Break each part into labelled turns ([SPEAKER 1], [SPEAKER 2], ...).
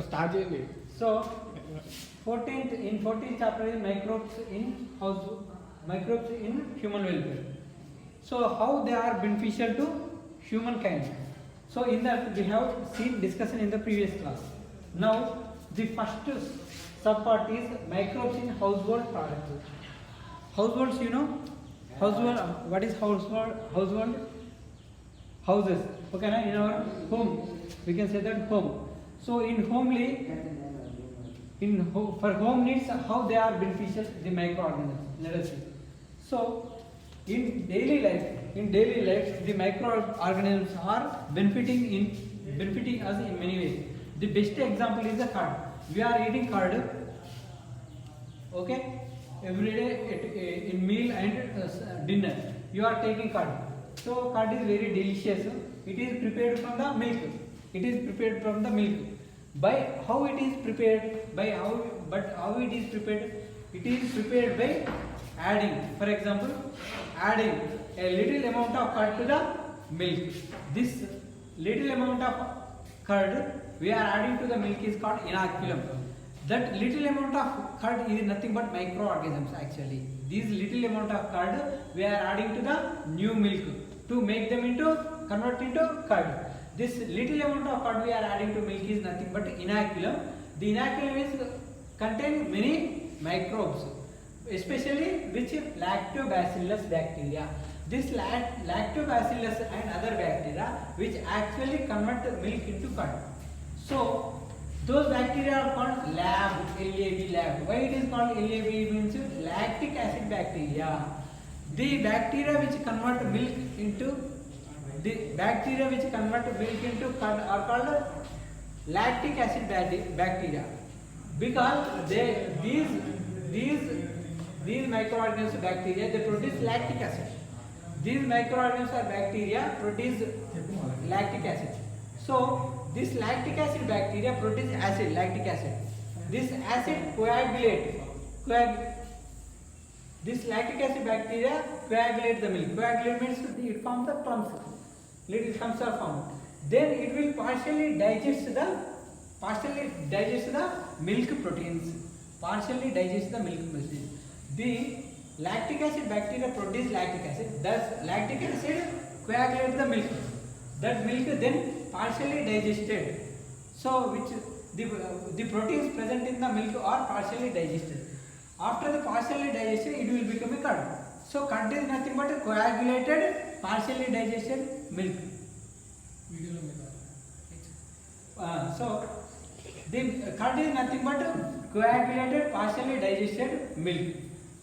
[SPEAKER 1] Start చేయండి.
[SPEAKER 2] So, 14th chapter is microbes in human welfare. So, how they are beneficial to humankind. So, in that we have seen discussion in the previous class. Now, the first subpart is microbes in household products. Households, you know, household. What is household? Household. Houses. Okay, na? In our home, we can say that home. So, in homely. For home needs, how they are beneficial, the microorganisms. Let us see. So, in daily life, the microorganisms are benefiting us in many ways. The best example is the curd. We are eating curd, okay, every day in meal and dinner. You are taking curd. So, curd is very delicious. It is prepared from the milk. By how it is prepared, how it is prepared? It is prepared by adding, for example, adding a little amount of curd to the milk. This little amount of curd we are adding to the milk is called inoculum. That little amount of curd is nothing but microorganisms actually. These little amount of curd we are adding to the new milk to make them convert into curd. This little amount of curd we are adding to milk is nothing but inoculum. The inoculum is contain many microbes, especially which lactobacillus bacteria. This lactobacillus and other bacteria which actually convert milk into curd. So those bacteria are called LAB. Why it is called LAB? It means lactic acid bacteria. The bacteria which convert milk into curd are called lactic acid bacteria, because these microorganisms bacteria, they produce lactic acid. These microorganisms are bacteria produce lactic acid. So this lactic acid bacteria produce lactic acid. This acid this lactic acid bacteria coagulate the milk. Coagulate means it forms the clumps. Little clumps are formed. Then it will partially digest the milk proteins. The lactic acid bacteria produce lactic acid. Thus lactic acid coagulate the milk. That milk then partially digested. So which the proteins present in the milk are partially digested. After the partially digested, it will become a curd. So curd is nothing but a coagulated, partially digested milk. So the curd is nothing but coagulated, partially digested milk.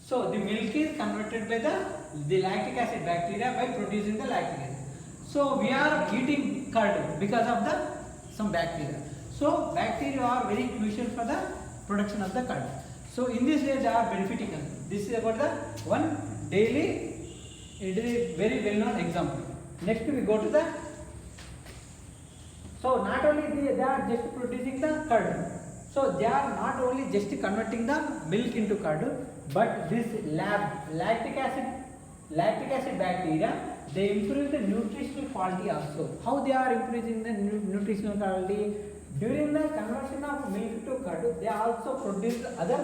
[SPEAKER 2] So the milk is converted by the lactic acid bacteria by producing the lactic acid. So we are eating curd because of some bacteria. So bacteria are very crucial for the production of the curd. So in this way they are benefiting us. This is about the one daily, it is a very well known example. Next we go to the, so not only they are just producing the curd, so they are not only just converting the milk into curd, but this lactic acid bacteria, they improve the nutritional quality also. How they are improving the nutritional quality? During the conversion of milk to curd, they also produce other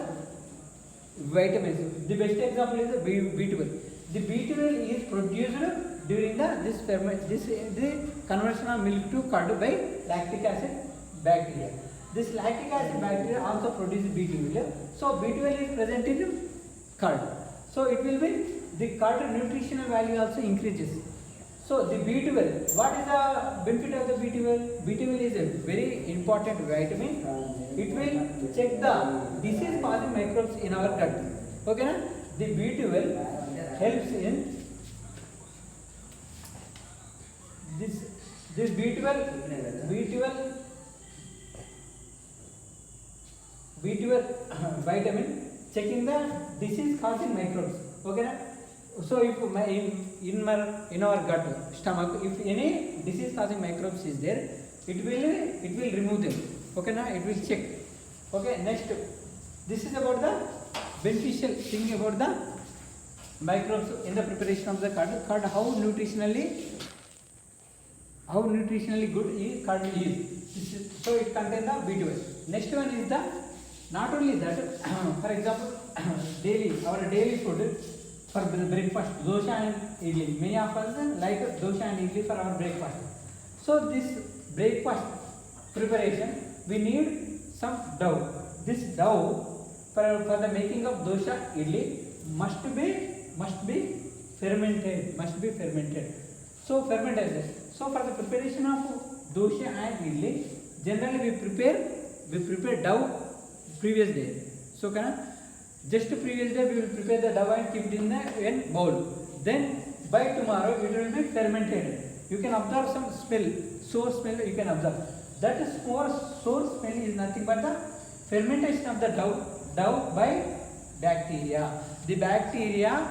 [SPEAKER 2] vitamins. The best example is the B12. The B12 is produced during the conversion of milk to curd by lactic acid bacteria. This lactic acid bacteria also produces B12. So B12 is present in curd. So it will be, the curd nutritional value also increases. So the B12, what is the benefit of the B12? B12 is a very important vitamin. It will check the disease causing microbes in our gut. Okay, na? The B12 helps in this B12 vitamin checking the disease causing microbes. Okay, na? So if in our gut, stomach, if any disease causing microbes is there, it will remove them. Okay, na? It will check. Okay, next, this is about the beneficial thing about the microbes in the preparation of the curd. How nutritionally good curd is. So it contains the B12. Next one is the, not only that, for example, our daily food for breakfast, dosha and idli. Many of us like dosha and idli for our breakfast. So this breakfast preparation, we need some dough. This dough for the making of dosha idli must be fermented. So fermentation. So for the preparation of dosha and idli, generally we prepare dough previous day. So just previous day we will prepare the dough and keep it in a bowl. Then by tomorrow it will be fermented. You can observe some smell, sour smell you can observe. That is sour smell is nothing but the fermentation of the dough by bacteria. The bacteria,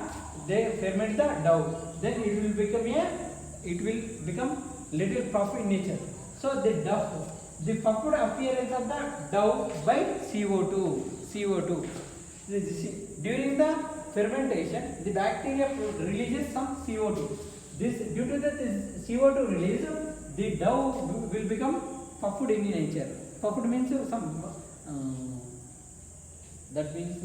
[SPEAKER 2] they ferment the dough. Then it will become little puff in nature. So the puffed appearance of the dough by CO2. During the fermentation, the bacteria releases some CO2. Due to this CO2 release, the dough will become puffed in nature. Puffed means that means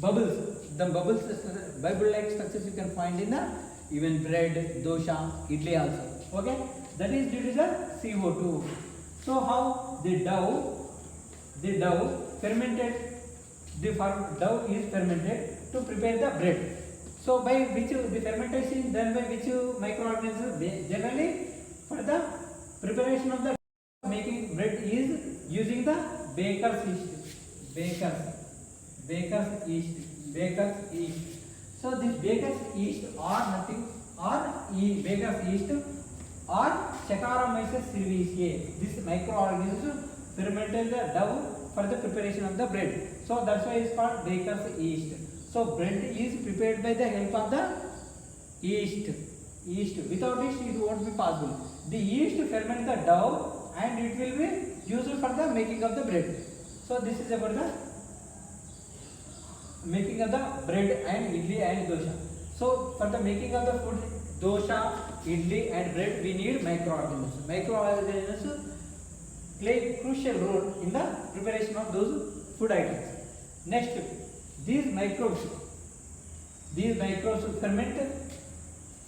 [SPEAKER 2] bubbles. The bubble-like structures you can find in even bread, dosha, idli also. Okay, that is due to the CO2. So how the dough fermented, the dough is fermented to prepare the bread. So by which the fermentation done by which microorganisms, generally for the preparation of the making bread is using the baker's yeast. So this baker's yeast or Saccharomyces cerevisiae. This microorganism fermented the dough for the preparation of the bread. So that's why it's called baker's yeast. So bread is prepared by the help of the yeast. Without yeast it won't be possible. The yeast ferment the dough and it will be used for the making of the bread. So this is about the making of the bread and idli and dosha. So for the making of the food dosha, idli and bread, we need microorganisms. Microorganisms play a crucial role in the preparation of those food items. Next, these microbes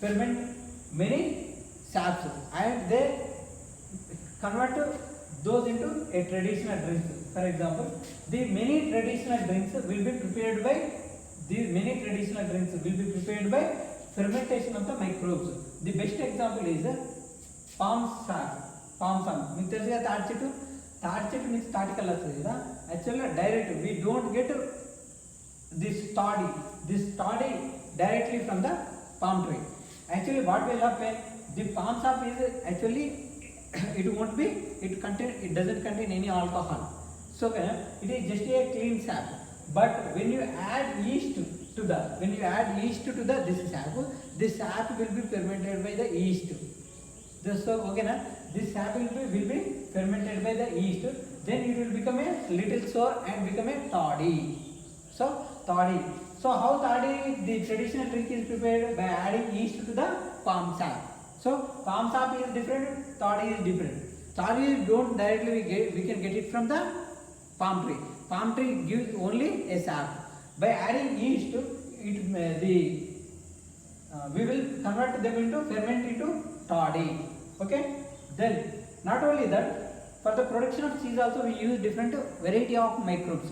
[SPEAKER 2] ferment many saps and they convert those into a traditional drinks. For example, the many traditional drinks will be prepared by fermentation of the microbes. The best example is palm sap. మీకు తెలుసు కదా తాటి చెట్టు నుంచి తాటికల్ వస్తుంది కదా. యాక్చువల్గా direct we don't get this toddy directly from the palm tree. Actually what will happen, the palm sap is actually it doesn't contain any alcohol. So it is just a clean sap. But when you add yeast to this sap will be fermented by the yeast. So okay na, this sap will be fermented by the yeast. Then it will become a little sour and become a toddy. So how toddy, the traditional drink is prepared by adding yeast to the palm sap. So palm sap is different, toddy is different. Toddy don't directly we can get it from the palm tree. Palm tree gives only a sap. By adding yeast, we will convert them into ferment into toddy. Okay. Then not only that, for the production of cheese also we use different variety of microbes.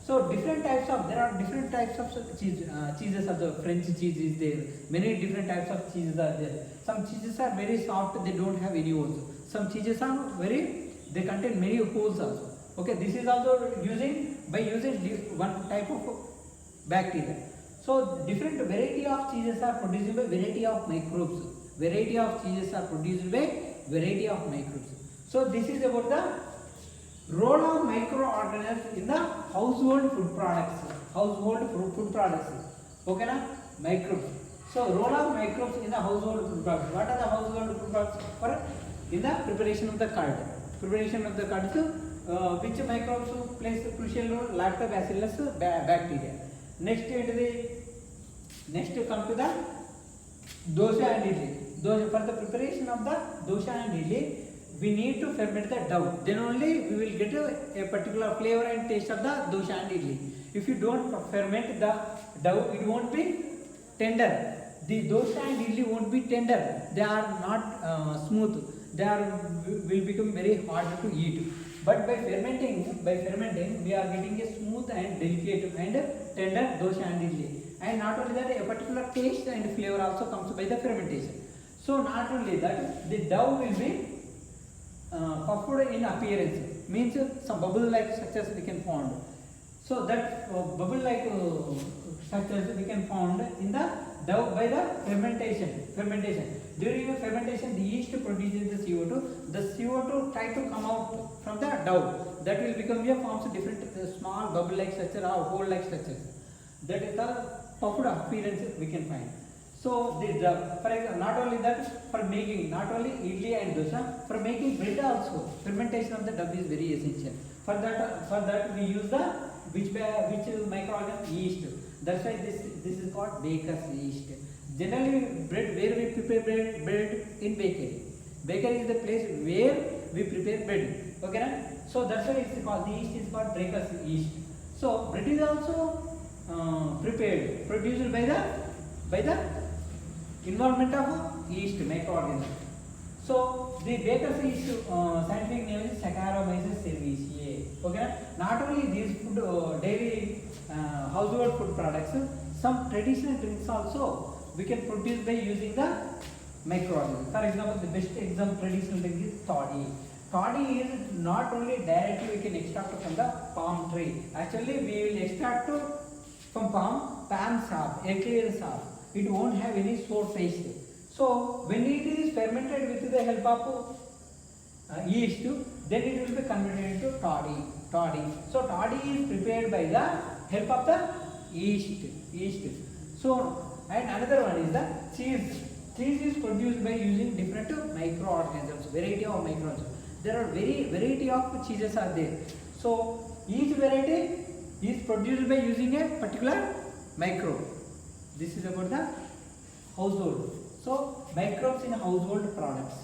[SPEAKER 2] So there are different types of cheeses are the French cheese is there. Many different types of cheeses are there. Some cheeses are very soft, they don't have any holes. Some cheeses are they contain many holes also. Okay, this is also using one type of bacteria. So different variety of cheeses are produced by variety of microbes. So this is about the role of microorganisms in the household food products. Okay na, microbes. So role of microbes in the household food products. What are the household food products? For in the preparation of the curd. Which microbes plays a crucial role? Lactobacillus bacteria. Next come to the dosha and idli. For the preparation of the dosha and idli, we need to ferment the dough. Then only we will get a particular flavor and taste of the dosha and idli. If you don't ferment the dough, it won't be tender. The dosha and idli won't be tender. They are not smooth. They are will become very hard to eat. But by fermenting, we are getting a smooth and delicate and tender dosha and idli. And not only that, a particular taste and flavor also comes by the fermentation. So not only that, the dough will be puffed in appearance, means some bubble-like structures we can found. So that bubble-like structures we can found in the dough by the fermentation. During the fermentation, the yeast produces the CO2. The CO2 try to come out from the dough. That will become forms different small bubble-like structure or hole-like structures. That is the puffed appearance we can find. So the for example, not only that, for making not only idli and dosa, for making bread also, fermentation of the dough is very essential. For that we use the which microorganism? Yeast. That's why this is called baker's yeast. Generally, bread, where we prepare bread in bakery. Bakery is the place where we prepare bread. Okay, right? So that's why it's called, the yeast is called baker's yeast. So bread is also produced by the involvement of yeast microorganism. So the baker's yeast scientific name is Saccharomyces cerevisiae. Okay, not only these food daily household food products, some traditional drinks also we can produce by using the microorganisms. For example, the best example traditional drink is toddy. Toddy is not only directly we can extract from the palm tree. Actually, we will extract from palm sap, a clear sap. It won't have any sour taste. So when it is fermented with the help of yeast, then it will be converted into toddy. So toddy is prepared by the help of the yeast. So, and another one is the cheese. Cheese is produced by using different microorganisms, variety of microorganisms. There are variety of cheeses are there. So each variety is produced by using a particular microbe. This is about the household. So microbes in household products.